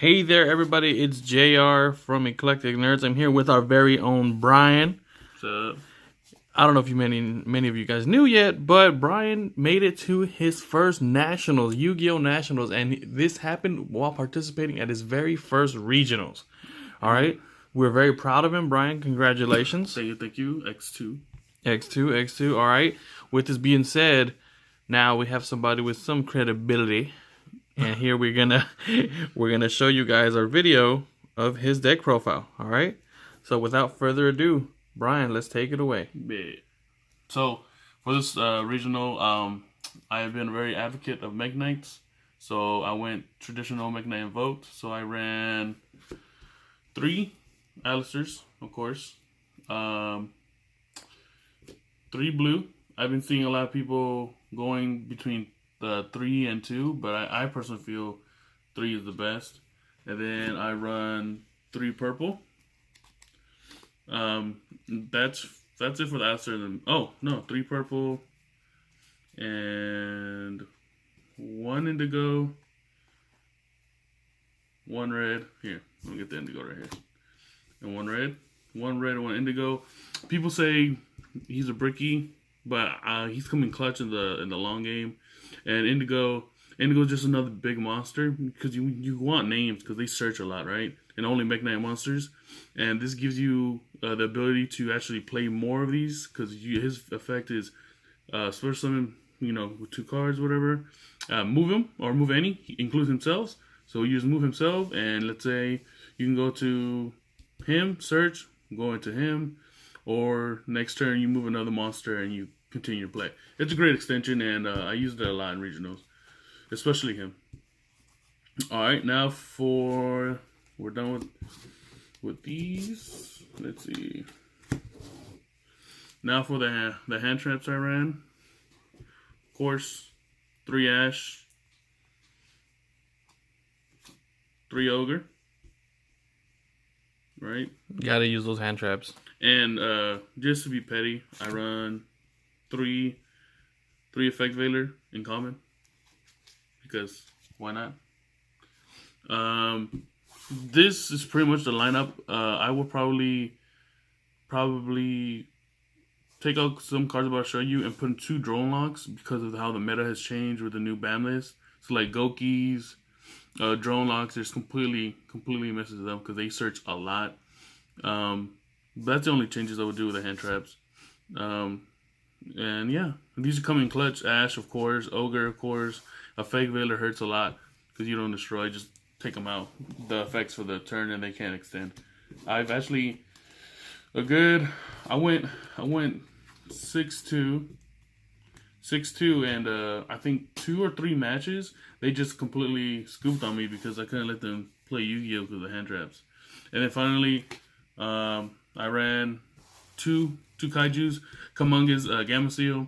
Hey there, everybody. It's JR from Eclectic Nerds. I'm here with our very own Brian. What's up? I don't know if many of you guys knew yet, but Brian made it to his first Nationals, Yu-Gi-Oh! Nationals, and this happened while participating at his very first regionals. All right? We're very proud of him, Brian. Congratulations. Thank you. X2. X2. All right. With this being said, now we have somebody with some credibility. And here we're gonna show you guys our video of his deck profile. All right. So without further ado, Brian, let's take it away. Yeah. So for this regional, I have been a very advocate of Mekk Knights. So I went traditional Mekk Knight Invoked. So I ran 3 Alistairs, of course. 3 blue. I've been seeing a lot of people going between 3 and 2, but I personally feel 3 is the best. And then I run 3 purple. That's it for the Alistair. Oh no, 3 purple and 1 indigo, 1 red. Here, let me get the indigo right here. And 1 red, and 1 indigo. People say he's a bricky, but he's coming clutch in the long game. And Indigo is just another big monster because you want names because they search a lot, right? And only Mekk Knight monsters. And this gives you the ability to actually play more of these because his effect is special summon, with 2 cards, whatever. Move him or move any, include himself. So you just move himself, and let's say you can go to him, search, go into him, or next turn you move another monster and you continue to play. It's a great extension, and I used it a lot in regionals, especially him. All right, now we're done with these. Let's see. Now for the hand traps I ran. Of course, 3 Ash, 3 Ogre. Right. Gotta use those hand traps. And just to be petty, I run 3 Effect Veiler in common because why not? This is pretty much the lineup. I will probably take out some cards I'm about to show you and put in 2 drone locks because of how the meta has changed with the new ban list. So like Gokis, drone locks, just completely messes it up because they search a lot. That's the only changes I would do with the hand traps. And yeah, these are coming clutch. Ash, of course. Ogre, of course. A Fake Veiler hurts a lot because you don't destroy. Just take them out. The effects for the turn and they can't extend. I've actually I went 6-2, and I think 2 or 3 matches they just completely scooped on me because I couldn't let them play Yu-Gi-Oh because of the hand traps. And then finally, I ran 2 Kaijus, Kamunga's Gamma Seal.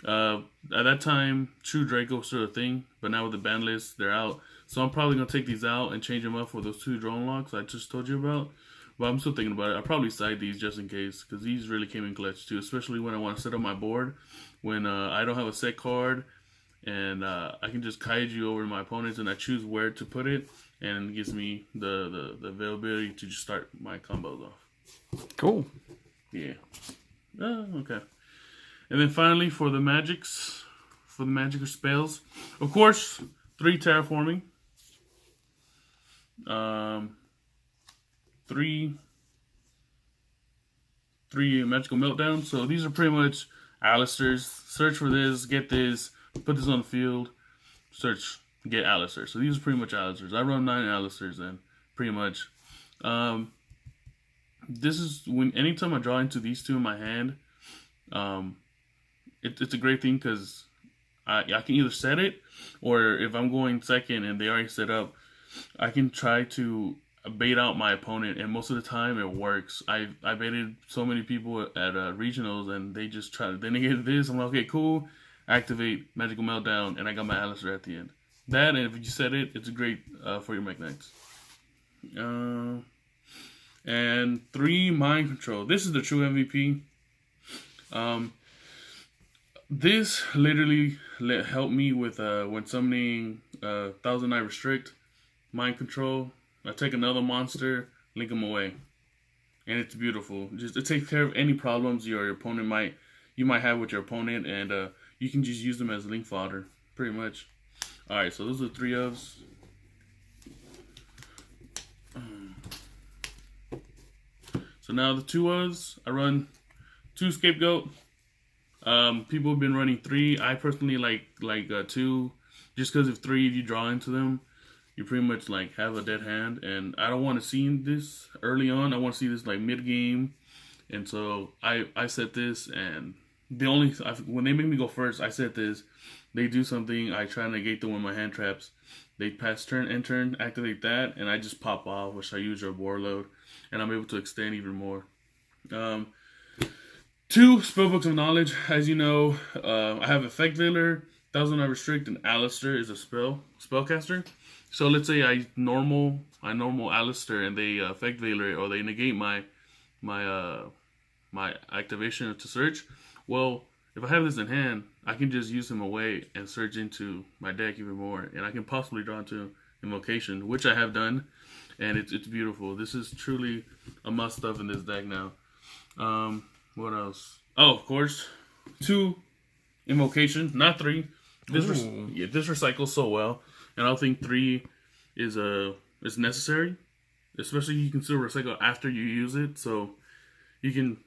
At that time, True Draco was sort of a thing, but now with the ban list, they're out. So I'm probably going to take these out and change them up for those 2 drone locks I just told you about. But I'm still thinking about it. I'll probably side these just in case, because these really came in clutch too, especially when I want to set up my board, when I don't have a set card, and I can just Kaiju over my opponents, and I choose where to put it, and it gives me the availability to just start my combos off. Cool. Yeah. Oh, okay. And then finally, for the magic or spells, of course, 3 terraforming, 3 magical meltdown. So these are pretty much Alistairs. Search for this, get this, put this on the field, search, get Alistair. So these are pretty much Alistairs. I run 9 Alistairs then, pretty much. This is anytime I draw into these 2 in my hand, it's a great thing because I can either set it, or if I'm going second and they already set up, I can try to bait out my opponent, and most of the time it works. I baited so many people at regionals, and they just try to, then they get this, I'm like, okay, cool, activate Magical Meltdown, and I got my Alistair at the end. That, and if you set it, it's great for your Mekk Knights. And 3 Mind Control. This is the true MVP. This literally helped me with when summoning Thousand Eye Restrict, Mind Control. I take another monster, link them away, and it's beautiful. Just it takes care of any problems your opponent might have with your opponent, and you can just use them as link fodder, pretty much. All right, so those are the 3 ofs. So now the 2 ofs, I run 2 scapegoat. People have been running 3. I personally like 2, just because if 3 you draw into them, you pretty much like have a dead hand, and I don't want to see this early on. I want to see this like mid game, and so I set this, and when they make me go first, I set this. They do something, I try to negate them with my hand traps. They pass turn, end turn, activate that, and I just pop off, which I use your warload, and I'm able to extend even more. 2 Spellbooks of Knowledge. As you know, I have Effect Veiler, Thousand Eye Restrict, and Alistair is a spellcaster. So let's say I normal Alistair, and they Effect Veiler, or they negate my activation to search. Well, if I have this in hand, I can just use him away and search into my deck even more, and I can possibly draw into Invocation, which I have done, and it's beautiful. This is truly a must-have in this deck now. What else? Oh, of course, 2 Invocation, not 3. This recycles so well, and I don't think 3 is necessary, especially you can still recycle after you use it. So you can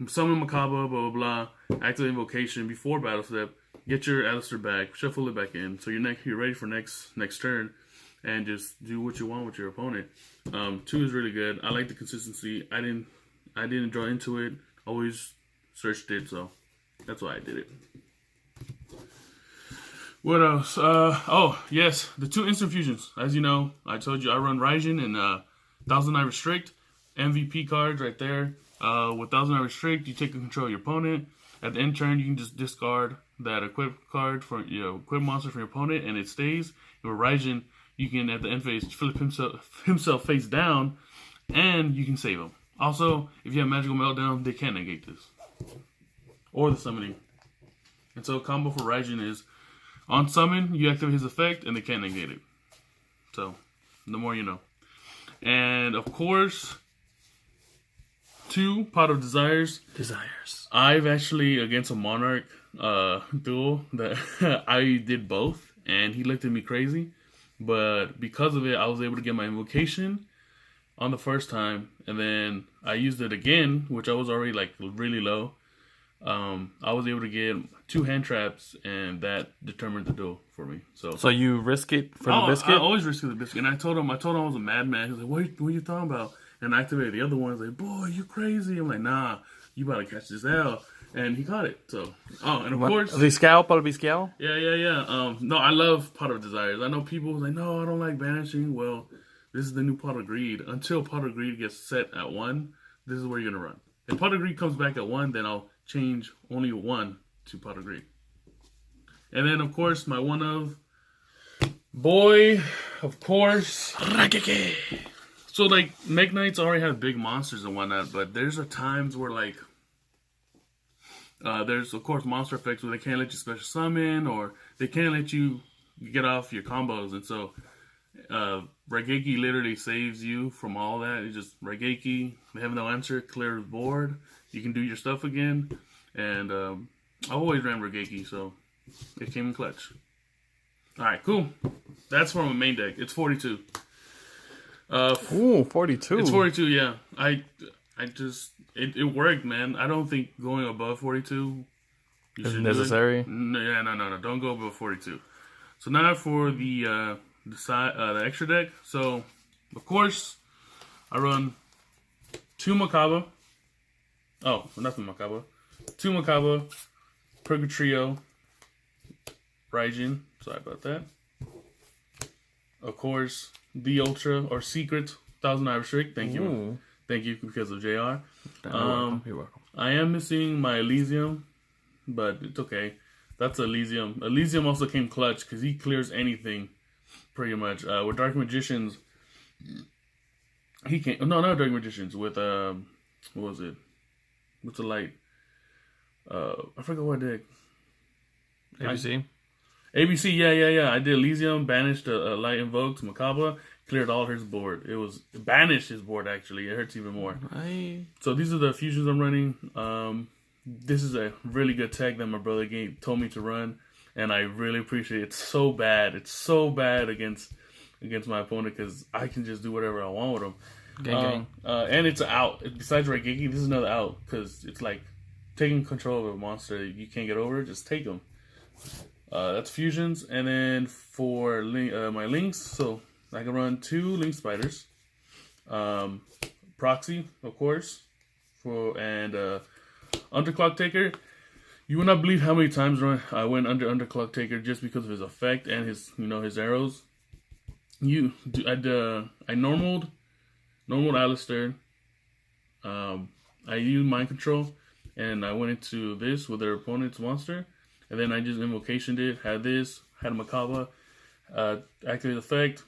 summon Macabre, blah blah blah, activate Invocation before battle step, get your Alistair back, shuffle it back in, so you're ready for next turn, and just do what you want with your opponent. 2 is really good. I like the consistency. I didn't draw into it. Always searched it, so that's why I did it. What else? Oh yes, the 2 instant fusions. As you know, I told you I run Raijin and Thousand Eye Restrict. MVP cards right there. With Thousand Eye Restrict, you take control of your opponent. At the end turn, you can just discard that equip card for equip monster from your opponent, and it stays. And with Raijin, you can at the end phase flip himself face down, and you can save him. Also, if you have Magical Meltdown, they can't negate this, or the summoning. And so, combo for Raijin is on summon, you activate his effect, and they can't negate it. So, the more you know. And of course, 2 Pot of Desires. I've actually, against a Monarch duel, that I did both, and he looked at me crazy. But because of it, I was able to get my Invocation on the first time, and then I used it again, which I was already like really low. I was able to get 2 hand traps, and that determined the duel for me. So you risk it for the biscuit? I always risk it for the biscuit. And I told him I was a madman. He was like, what are you talking about? And I activated the other one. He's like, boy, you crazy. I'm like, nah, you better catch this L. And he caught it. So, and of course, Viscal, Paul Viscal? Yeah. No, I love Pot of Desires. I know people like, no, I don't like banishing. Well, this is the new Pot of Greed. Until Pot of Greed gets set at 1, this is where you're gonna run. If Pot of Greed comes back at 1, then I'll change only 1 to Pot of Greed. And then, of course, my one of boy, of course, Rageki. So, like, Mekk Knights already have big monsters and whatnot, but there's times where, like, there's, of course, monster effects where they can't let you special summon, or they can't let you get off your combos. And so, Rageki literally saves you from all that. It's just Rageki, they have no answer, clear the board. You can do your stuff again. And I always ran Rageki, so it came in clutch. Alright, cool. That's for my main deck. It's 42. 42. It's 42, yeah. I just it worked, man. I don't think going above 42 is necessary. No. Don't go above 42. So now for the extra deck. So of course I run 2 Macabre. Oh, nothing Macabre. 2 Macabre, Purgatrio, Raijin. Sorry about that. Of course, the Ultra or Secret Thousand Eye Restrict. Thank you because of JR. You're welcome. I am missing my Elysium, but it's okay. That's Elysium. Elysium also came clutch because he clears anything, pretty much. With Dark Magicians, he can't. No, not Dark Magicians. With what was it? What's the light? I forgot what deck. ABC. ABC, yeah. I did Elysium, banished Light Invoked, Macabre, cleared all his board. It banished his board, actually. It hurts even more. So these are the fusions I'm running. This is a really good tech that my brother told me to run, and I really appreciate it. It's so bad. It's so bad against my opponent because I can just do whatever I want with him. Gang. And it's an out. Besides Raigeki, this is another out because it's like taking control of a monster you can't get over. Just take them. That's fusions, and then for my links, so I can run 2 link spiders, proxy, of course, and underclock taker. You will not believe how many times I went underclock taker just because of his effect and his arrows. I normaled Alistair. I used mind control, and I went into this with their opponent's monster, and then I just invocationed it. Had Macabre, activate effect,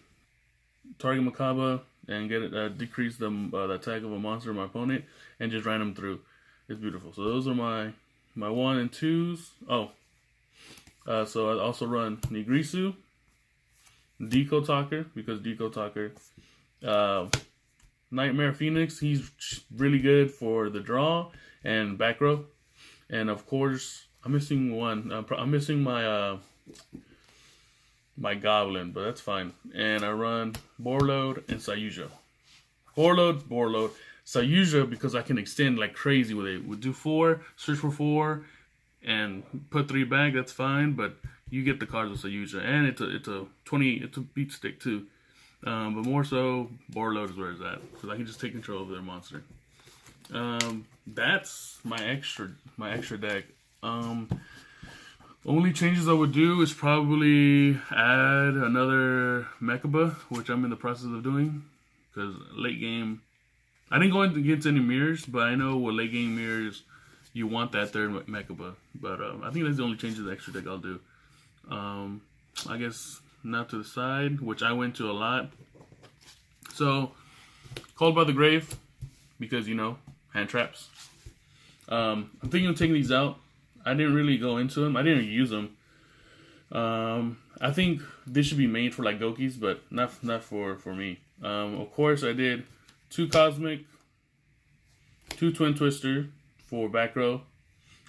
target Macabre, and get it decrease the attack of a monster of my opponent, and just ran them through. It's beautiful. So those are my 1 and 2s. So I also run Nigrisu, Deco Talker, because Deco Talker, Nightmare Phoenix. He's really good for the draw and back row, and of course I'm missing one. I'm missing my my Goblin, but that's fine. And I run Borload and Sayuja. Borload. Sayuja, because I can extend like crazy with it. We'll do 4, search for 4, and put 3 back. That's fine, but you get the cards with Sayuja, and it's a beat stick too. But more so, Borload is where it's at, because I can just take control of their monster. That's my extra deck. Only changes I would do is probably add another Mekka, which I'm in the process of doing, because late game. I didn't go against any mirrors, but I know with late game mirrors, you want that third Mekka. But I think that's the only change of the extra deck I'll do. I guess now to the side, which I went to a lot. So, Called by the Grave, because, hand traps. I'm thinking of taking these out. I didn't really go into them. I didn't use them. I think this should be made for like Gokis, but not for me. Of course, I did 2 Cosmic, 2 Twin Twister for back row.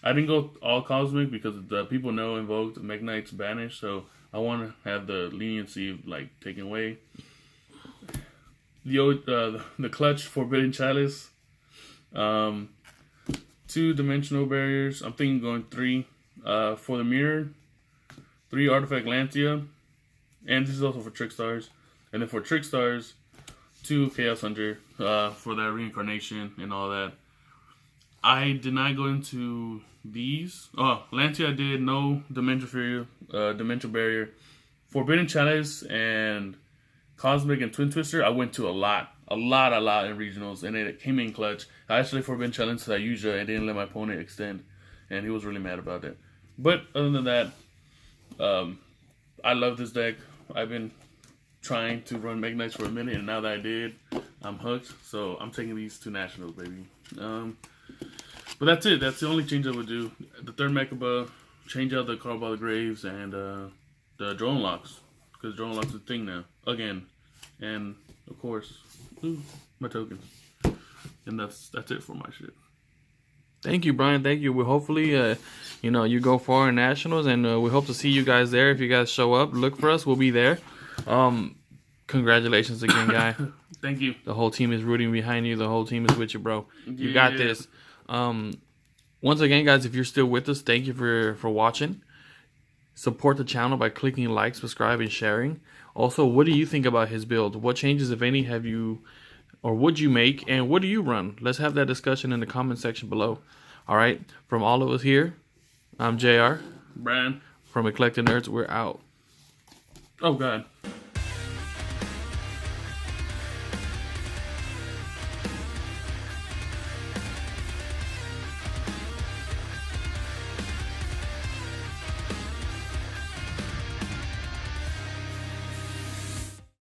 I didn't go all Cosmic because the people know Invoked, Mekk Knight's banished, so I want to have the leniency of like taken away. The Clutch Forbidden Chalice, 2 Dimensional Barriers. I'm thinking going 3 for the Mirror, 3 Artifact Lantia, and this is also for Trick Stars. And then for Trick Stars, 2 Chaos Hunter for that reincarnation and all that. I did not go into these. Lantia I did, no Dimension Barrier. Forbidden Chalice and Cosmic and Twin Twister, I went to a lot in regionals, and it came in clutch. I actually Forbidden Challenge Sayuja and didn't let my opponent extend, and he was really mad about it. But other than that, I love this deck. I've been trying to run Mekk Knights for a minute, and now that I did, I'm hooked. So I'm taking these to nationals, baby. But that's it. That's the only change I would do. The third Mekka, change out the Called by the Graves and the drone locks, because drone locks is a thing now again, and of course my tokens. And that's it for my shit. Thank you, Brian. Thank you. We hopefully, you go far in nationals, and we hope to see you guys there. If you guys show up, look for us. We'll be there. Congratulations again, guy. Thank you. The whole team is rooting behind you. The whole team is with you, bro. You got this. Once again, guys, if you're still with us, thank you for watching. Support the channel by clicking like, subscribe, and sharing. Also, what do you think about his build? What changes, if any, have you or would you make, and what do you run? Let's have that discussion in the comment section below. All right, from all of us here, I'm JR. Brian. From Eclectic Nerds, we're out. Oh, God.